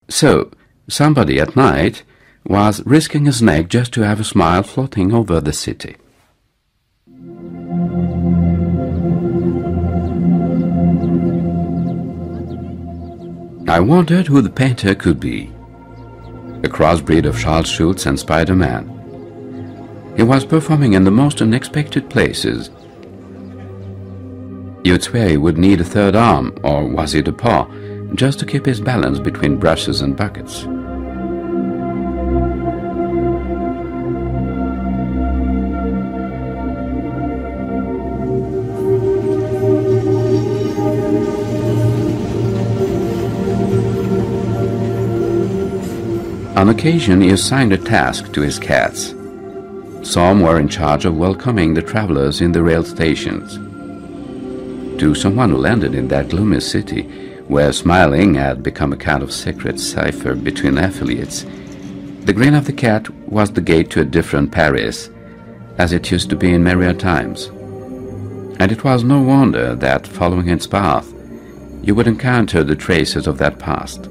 So, somebody at night was risking his neck just to have a smile floating over the city. I wondered who the painter could be. A crossbreed of Charles Schulz and Spider-Man. He was performing in the most unexpected places. You'd swear he would need a third arm, or was it a paw, just to keep his balance between brushes and buckets. On occasion he assigned a task to his cats. Some were in charge of welcoming the travelers in the rail stations. To someone who landed in that gloomy city, where smiling had become a kind of secret cipher between affiliates, the grin of the cat was the gate to a different Paris, as it used to be in merrier times. And it was no wonder that, following its path, you would encounter the traces of that past.